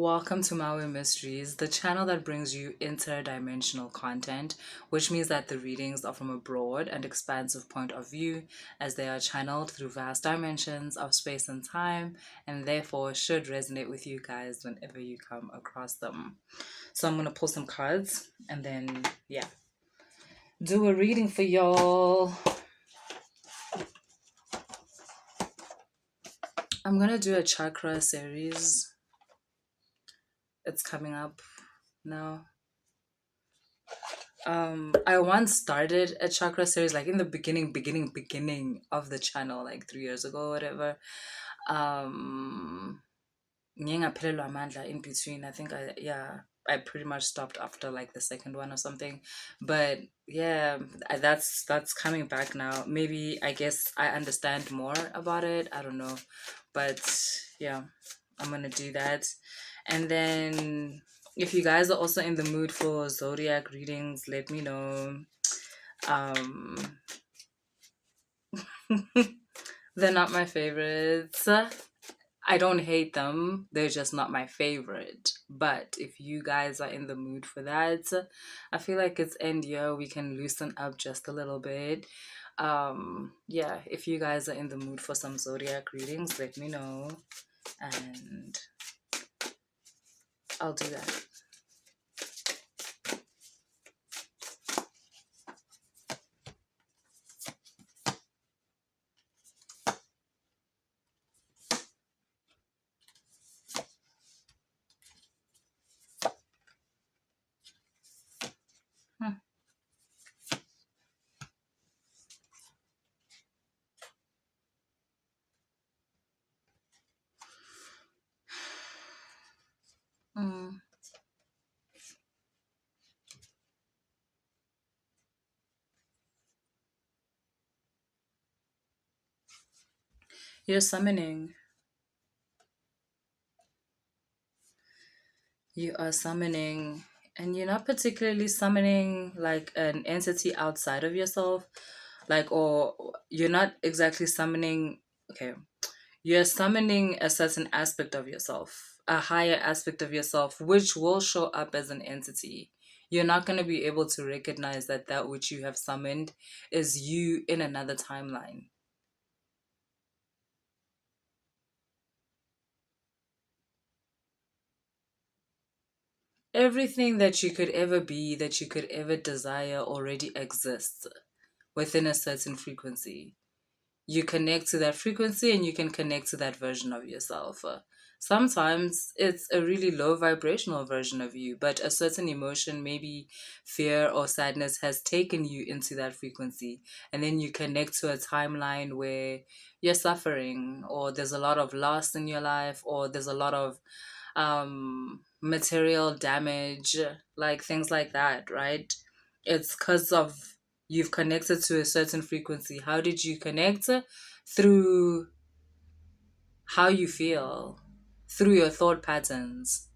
Welcome to Maui Mysteries, the channel that brings you interdimensional content, which means that the readings are from a broad and expansive point of view as they are channeled through vast dimensions of space and time, and therefore should resonate with you guys whenever you come across them. So I'm going to pull some cards and then, do a reading for y'all. I'm going to do a chakra series. It's coming up now. I once started a chakra series like in the beginning of the channel, like 3 years ago or whatever. Ngingaphelelwa amandla in between. I think I pretty much stopped after like the second one or something. But yeah, that's coming back now. Maybe I guess I understand more about it. I don't know. But yeah, I'm gonna do that. And then if you guys are also in the mood for zodiac readings, let me know. They're not my favorites. I don't hate them. They're just not my favorite. But if you guys are in the mood for that, I feel like it's end year. We can loosen up just a little bit. If you guys are in the mood for some zodiac readings, let me know. And I'll do that. You're summoning. You are summoning, and you're not particularly summoning like an entity outside of yourself, or you're not exactly summoning. Okay, you're summoning a certain aspect of yourself, a higher aspect of yourself, which will show up as an entity. You're not going to be able to recognize that which you have summoned is you in another timeline. Everything that you could ever be, that you could ever desire, already exists within a certain frequency. You connect to that frequency and you can connect to that version of yourself. Sometimes it's a really low vibrational version of you, but a certain emotion, maybe fear or sadness, has taken you into that frequency. And then you connect to a timeline where you're suffering, or there's a lot of loss in your life, or there's a lot of material damage, like things like that, right? It's because of you've connected to a certain frequency. How did you connect? Through how you feel, through your thought patterns.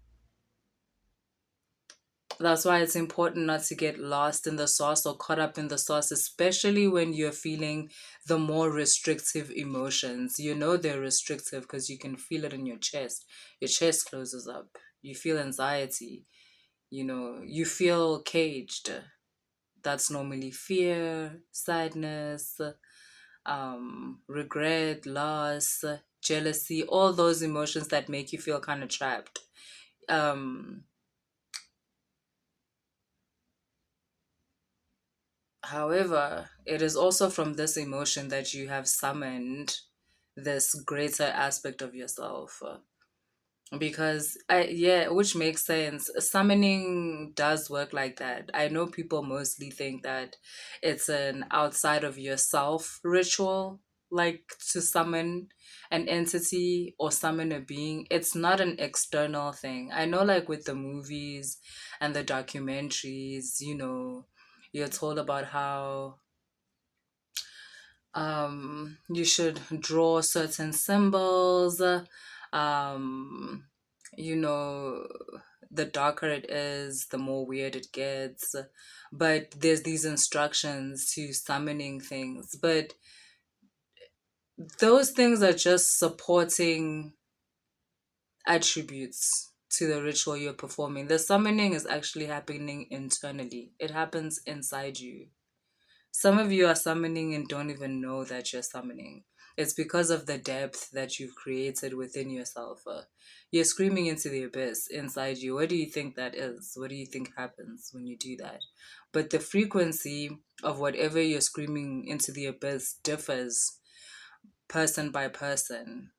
That's why it's important not to get lost in the sauce or caught up in the sauce, especially when you're feeling the more restrictive emotions. You know they're restrictive because you can feel it in your chest. Your chest closes up. You feel anxiety. You feel caged. That's normally fear, sadness, regret, loss, jealousy, all those emotions that make you feel kind of trapped. However, it is also from this emotion that you have summoned this greater aspect of yourself. Because which makes sense. Summoning does work like that. I know people mostly think that it's an outside of yourself ritual, like to summon an entity or summon a being. It's not an external thing. I know, like with the movies and the documentaries, you're told about how you should draw certain symbols. um the darker it is, the more weird it gets. But there's these instructions to summoning things, but those things are just supporting attributes to the ritual you're performing. The summoning is actually happening internally, it happens inside you. Some of you are summoning and don't even know that you're summoning. It's because of the depth that you've created within yourself. You're screaming into the abyss inside you. What do you think that is? What do you think happens when you do that? But the frequency of whatever you're screaming into the abyss differs person by person.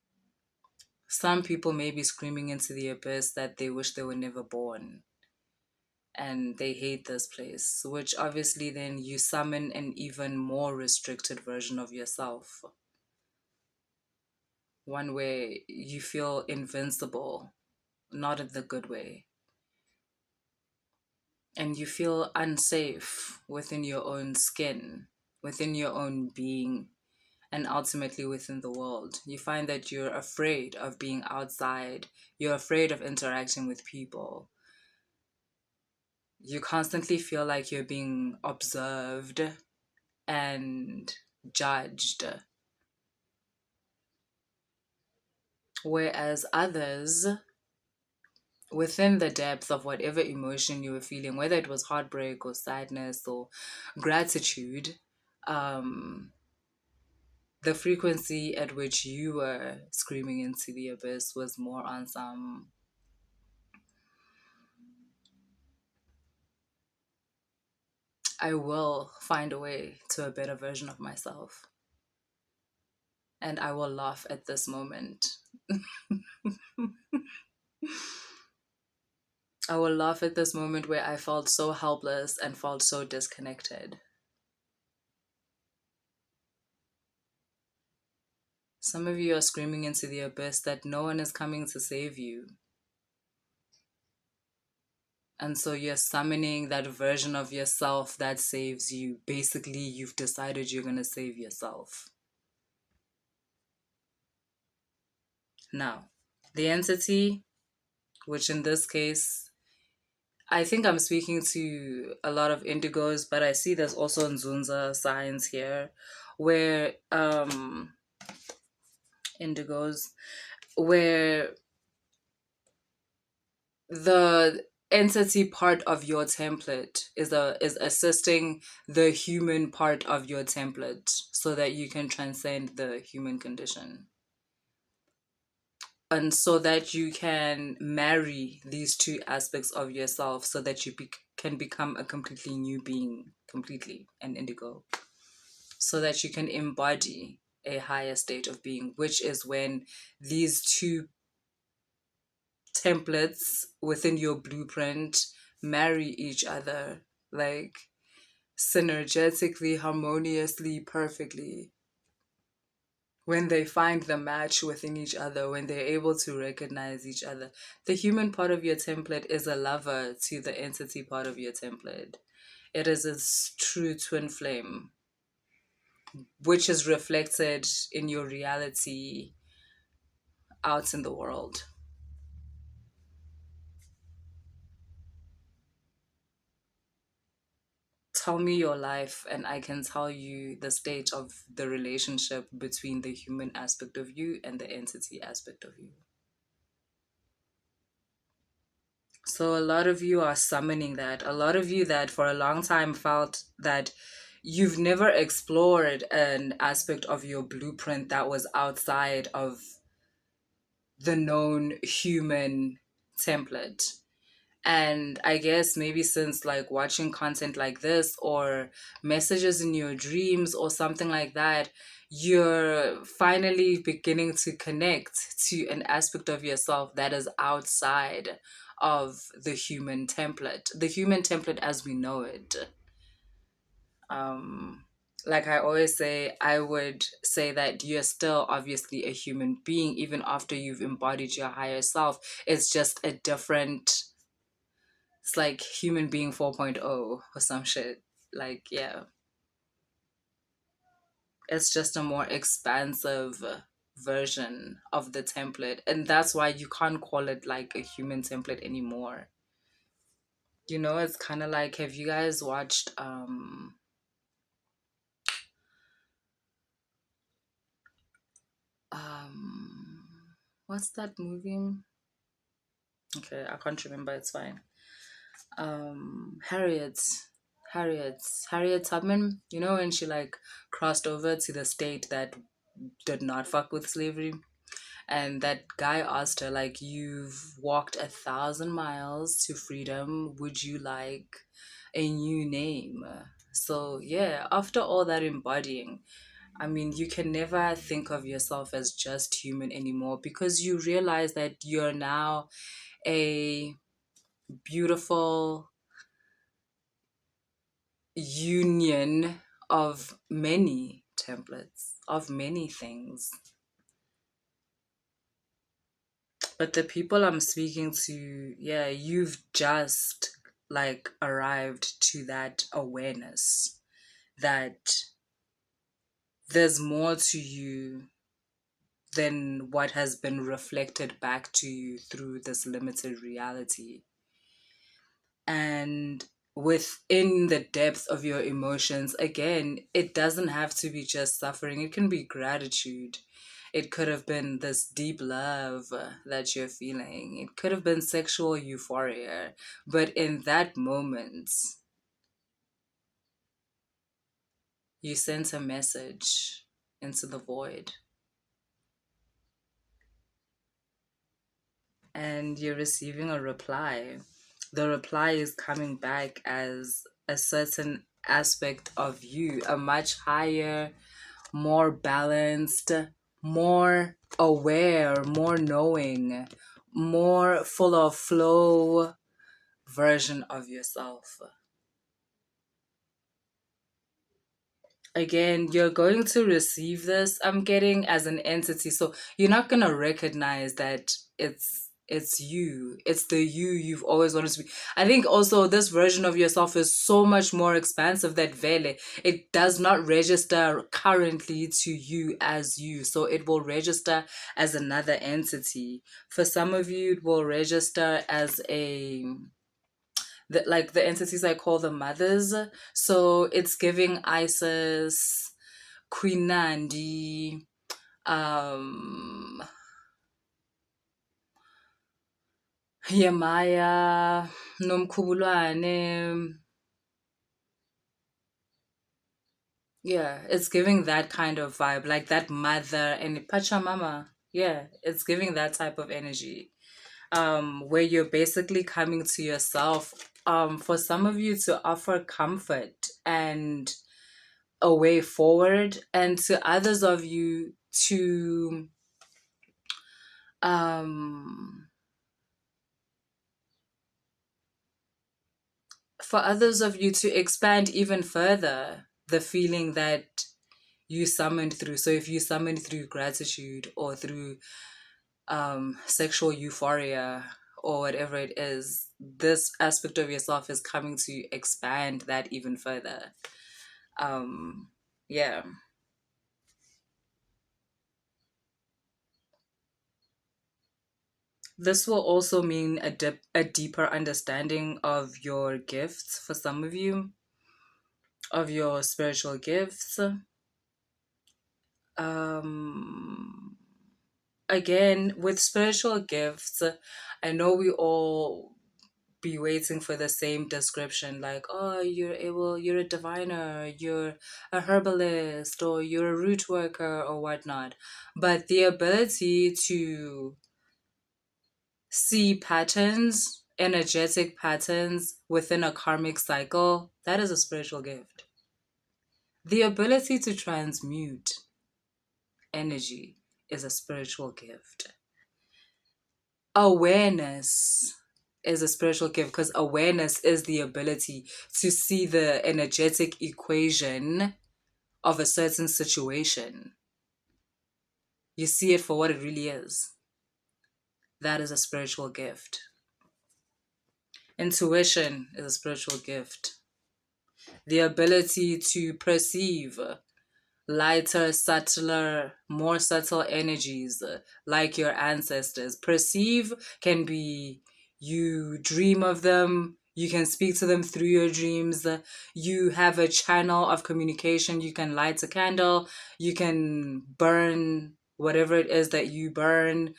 Some people may be screaming into the abyss that they wish they were never born and they hate this place, which obviously then you summon an even more restricted version of yourself. One where you feel invincible, not in the good way. And you feel unsafe within your own skin, within your own being, and ultimately within the world. You find that you're afraid of being outside, you're afraid of interacting with people. You constantly feel like you're being observed and judged. Whereas others, within the depth of whatever emotion you were feeling, whether it was heartbreak or sadness or gratitude, um, the frequency at which you were screaming into the abyss was more on some, I will find a way to a better version of myself. And I will laugh at this moment. I will laugh at this moment where I felt so helpless and felt so disconnected. Some of you are screaming into the abyss that no one is coming to save you. And so you're summoning that version of yourself that saves you. Basically, you've decided you're going to save yourself. Now, the entity, which in this case, I think I'm speaking to a lot of indigos, but I see there's also iNzunza signs here where indigos, where the entity part of your template is assisting the human part of your template so that you can transcend the human condition, and so that you can marry these two aspects of yourself so that you can become a completely new being, completely an indigo, so that you can embody a higher state of being, which is when these two templates within your blueprint marry each other, like synergetically, harmoniously, perfectly. When they find the match within each other, when they're able to recognize each other, the human part of your template is a lover to the entity part of your template. It is its true twin flame, which is reflected in your reality out in the world. Tell me your life, and I can tell you the state of the relationship between the human aspect of you and the entity aspect of you. So, a lot of you are summoning that. A lot of you that for a long time felt that you've never explored an aspect of your blueprint that was outside of the known human template. And I guess maybe since like watching content like this or messages in your dreams or something like that, you're finally beginning to connect to an aspect of yourself that is outside of the human template, the human template as we know it. Um, like I always say, I would say that you're still obviously a human being, even after you've embodied your higher self. It's just a different, it's like human being 4.0 or some shit. Like, yeah, it's just a more expansive version of the template. And that's why you can't call it like a human template anymore. You know, it's kind of like, have you guys watched um what's that movie? Okay, I can't remember. It's fine. Harriet, Harriet Tubman. You know when she like crossed over to the state that did not fuck with slavery, and that guy asked her like, "You've walked 1,000 miles to freedom. Would you like a new name?" So yeah, after all that embodying, I mean, you can never think of yourself as just human anymore because you realize that you're now a beautiful union of many templates, of many things. But the people I'm speaking to, yeah, you've just like arrived to that awareness that there's more to you than what has been reflected back to you through this limited reality. And within the depth of your emotions, again, it doesn't have to be just suffering, it can be gratitude. It could have been this deep love that you're feeling. It could have been sexual euphoria. But in that moment, you sent a message into the void. And you're receiving a reply. The reply is coming back as a certain aspect of you, a much higher, more balanced, more aware, more knowing, more full of flow version of yourself. Again, you're going to receive this, I'm getting, as an entity. So you're not going to recognize that it's you. It's the you've always wanted to be. I think also this version of yourself is so much more expansive that vele. It does not register currently to you as you. So it will register as another entity. For some of you, it will register as like the entities I call the mothers. So it's giving Isis, Queen Nandi, um, Yemaya, Nomkhubulwane. Yeah, it's giving that kind of vibe, like that mother and Pachamama. Yeah, it's giving that type of energy. Where you're basically coming to yourself. For some of you to offer comfort and a way forward, and to others of you to um for others of you to expand even further the feeling that you summoned through. So if you summoned through gratitude or through sexual euphoria or whatever it is, this aspect of yourself is coming to expand that even further. Yeah. This will also mean a deeper understanding of your gifts for some of you, of your spiritual gifts. Um, Again, with spiritual gifts, I know we all be waiting for the same description, like, oh, you're a diviner, you're a herbalist, or you're a root worker, or whatnot. But the ability to see patterns, energetic patterns within a karmic cycle, that is a spiritual gift. The ability to transmute energy is a spiritual gift. Awareness is a spiritual gift because awareness is the ability to see the energetic equation of a certain situation. You see it for what it really is. That is a spiritual gift. Intuition is a spiritual gift. The ability to perceive lighter, subtler, more subtle energies like your ancestors. Perceive can be you dream of them, you can speak to them through your dreams, you have a channel of communication, you can light a candle, you can burn whatever it is that you burn,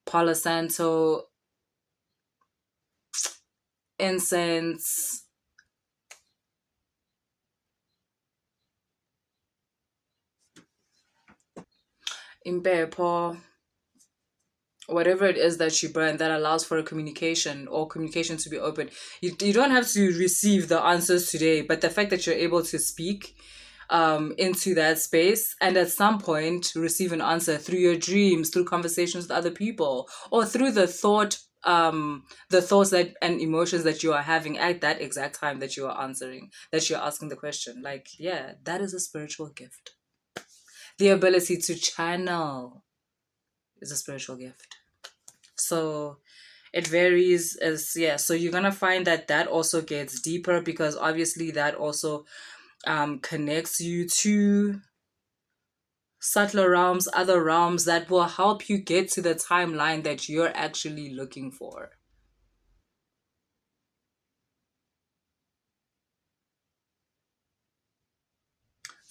Palo Santo. incense, impepho, whatever it is that you burn that allows for a communication or communication to be open. You don't have to receive the answers today, but the fact that you're able to speak into that space and at some point receive an answer through your dreams, through conversations with other people, or through the thoughts that and emotions that you are having at that exact time that you are answering, that you're asking the question. Like, yeah, that is a spiritual gift. The ability to channel is a spiritual gift. So it varies as, yeah, so you're gonna find that that also gets deeper because obviously that also connects you to subtler realms, other realms that will help you get to the timeline that you're actually looking for.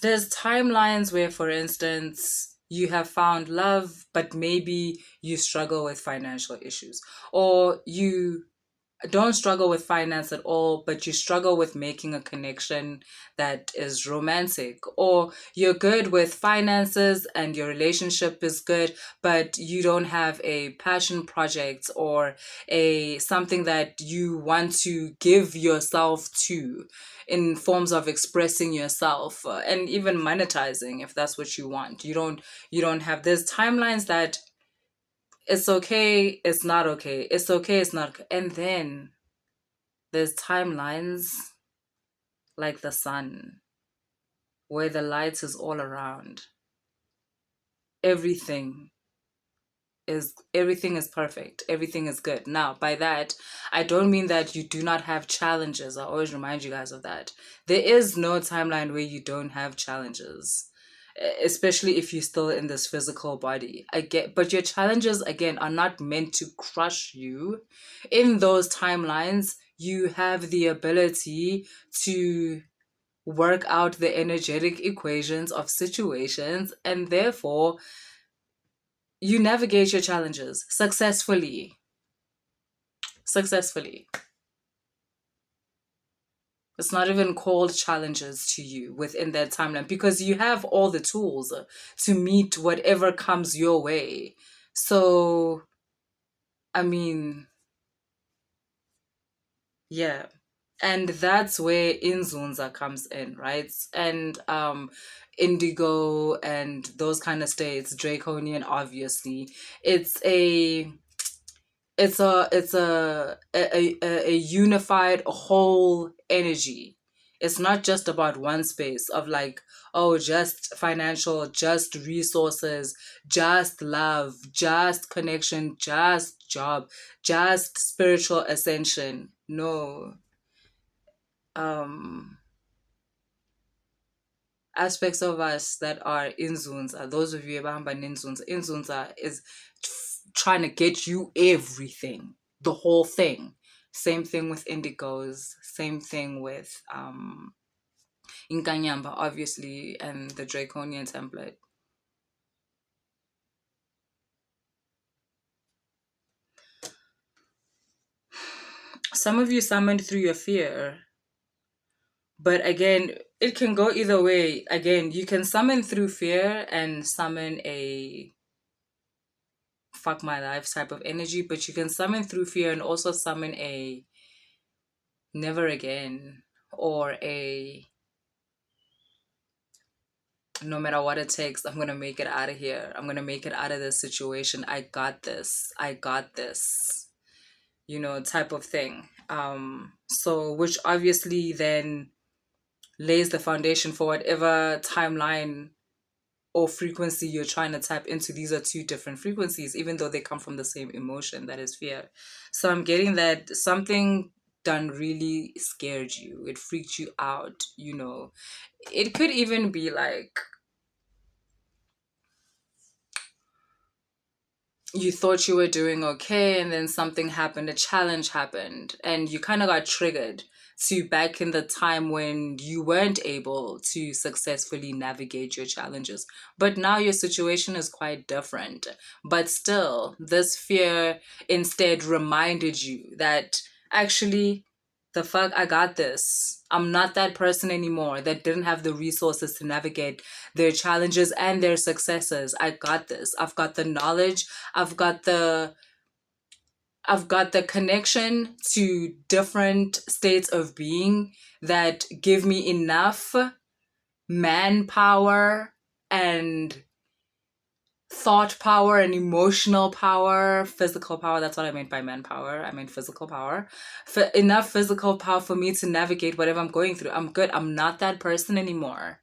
There's timelines where, for instance, you have found love, but maybe you struggle with financial issues, or you don't struggle with finance at all, but you struggle with making a connection that is romantic, or you're good with finances and your relationship is good, but you don't have a passion project or a something that you want to give yourself to in forms of expressing yourself, and even monetizing if that's what you want. You don't have, there's timelines that it's okay, it's not okay, it's okay, it's not okay. And then there's timelines like the sun, where the light is all around. Everything everything is perfect. Everything is good. Now, by that, I don't mean that you do not have challenges. I always remind you guys of that. There is no timeline where you don't have challenges. Especially if you're still in this physical body. I get, but your challenges again are not meant to crush you. In those timelines, you have the ability to work out the energetic equations of situations, and therefore you navigate your challenges successfully. Successfully. It's not even called challenges to you within that timeline because you have all the tools to meet whatever comes your way. So, I mean, yeah. And that's where iNzunza comes in, right? And Indigo and those kind of states, Draconian, obviously. It's a it's a unified whole energy. It's not just about one space of like, oh, just financial, just resources, just love, just connection, just job, just spiritual ascension. No. um Aspects of us that are iNzunza, those of you abahamba iNzunza is trying to get you everything, the whole thing. Same thing with indigos, same thing with iNkanyamba, obviously, and the Draconian template. Some of you summoned through your fear, but again, it can go either way. Again, you can summon through fear and summon a fuck my life type of energy, but you can summon through fear and also summon a never again, or a no matter what it takes, I'm gonna make it out of here. I'm gonna make it out of this situation. I got this. I got this. Type of thing. So which obviously then lays the foundation for whatever timeline or frequency you're trying to tap into. These are two different frequencies, even though they come from the same emotion, that is fear. So I'm getting that something done really scared you. It freaked you out. It could even be like you thought you were doing okay and then something happened, a challenge happened, and you kind of got triggered to back in the time when you weren't able to successfully navigate your challenges. But now your situation is quite different. But still, this fear instead reminded you that actually The fuck, I got this. I'm not that person anymore that didn't have the resources to navigate their challenges and their successes. I got this. I've got the knowledge. I've got the connection to different states of being that give me enough manpower and thought power and emotional power, physical power. That's what I meant by manpower. I meant physical power. Enough physical power for me to navigate whatever I'm going through. I'm good. I'm not that person anymore.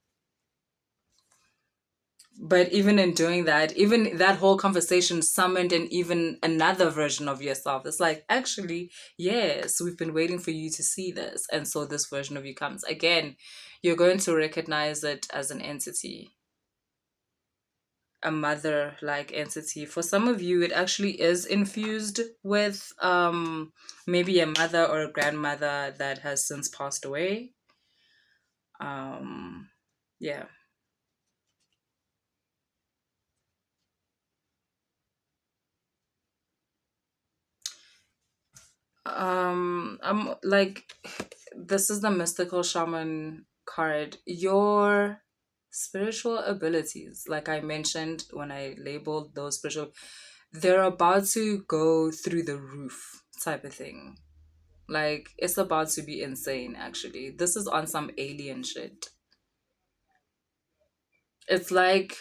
But even in doing that, even that whole conversation summoned an even another version of yourself. It's like, actually, yes, we've been waiting for you to see this. And so this version of you comes. Again, you're going to recognize it as an entity, a mother like entity. For some of you, it actually is infused with maybe a mother or a grandmother that has since passed away. Yeah. I'm like, this is the mystical shaman card. Your spiritual abilities, like I mentioned when I labeled those spiritual, they're about to go through the roof type of thing. Like, it's about to be insane, actually. This is on some alien shit. It's like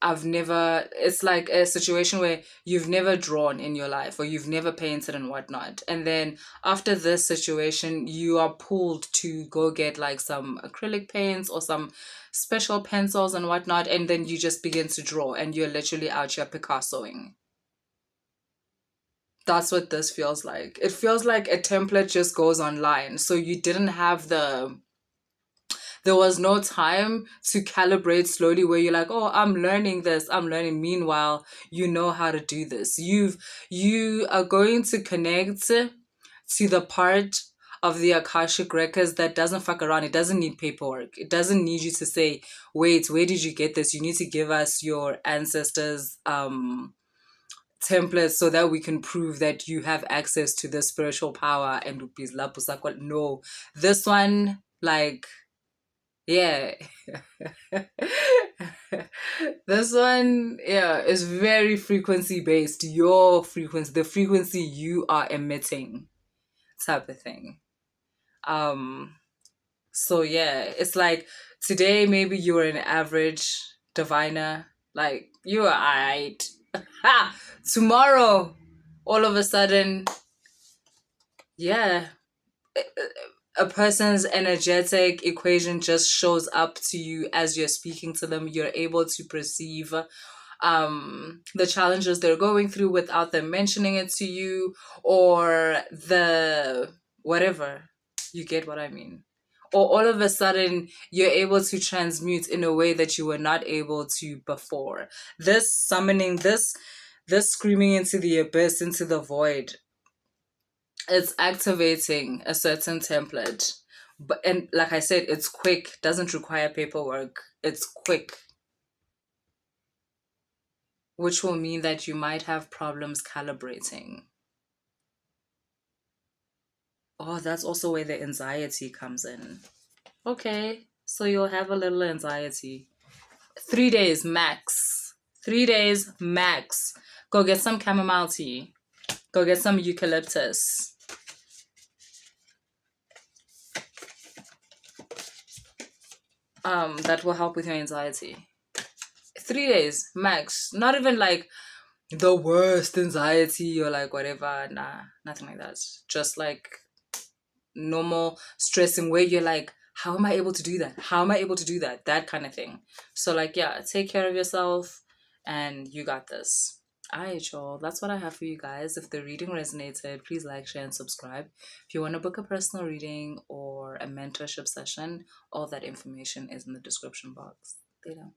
it's like a situation where you've never drawn in your life or you've never painted and whatnot. And then after this situation, you are pulled to go get like some acrylic paints or some special pencils and whatnot. And then you just begin to draw and you're literally out here Picassoing. That's what this feels like. It feels like a template just goes online. So you didn't have there was no time to calibrate slowly where you're like, oh, I'm learning this, I'm learning. Meanwhile, you know how to do this. You are going to connect to the part of the Akashic records that doesn't fuck around. It doesn't need paperwork. It doesn't need you to say, wait, where did you get this? You need to give us your ancestors' templates so that we can prove that you have access to the spiritual power and no. This one, like, yeah. This one, yeah, is very frequency based. Your frequency, the frequency you are emitting, type of thing. So yeah, it's like today maybe you were an average diviner, like you are alright. Ha! Tomorrow, all of a sudden, yeah, a person's energetic equation just shows up to you as you're speaking to them. You're able to perceive the challenges they're going through without them mentioning it to you, or the whatever. You get what I mean? Or all of a sudden you're able to transmute in a way that you were not able to before. This summoning, this screaming into the abyss, into the void, it's activating a certain template. But and like I said, it's quick, doesn't require paperwork. It's quick, which will mean that you might have problems calibrating. Oh, that's also where the anxiety comes in. Okay, so you'll have a little anxiety. 3 days max. 3 days max. Go get some chamomile tea. Go get some eucalyptus. That will help with your anxiety. 3 days max. Not even like the worst anxiety or like whatever. Nah, nothing like that. Just like normal stressing where you're like, how am I able to do that? How am I able to do that? That kind of thing. So like, yeah, take care of yourself and you got this. Alright, y'all. That's what I have for you guys. If the reading resonated, please like, share, and subscribe. If you want to book a personal reading or a mentorship session, all that information is in the description box. Later.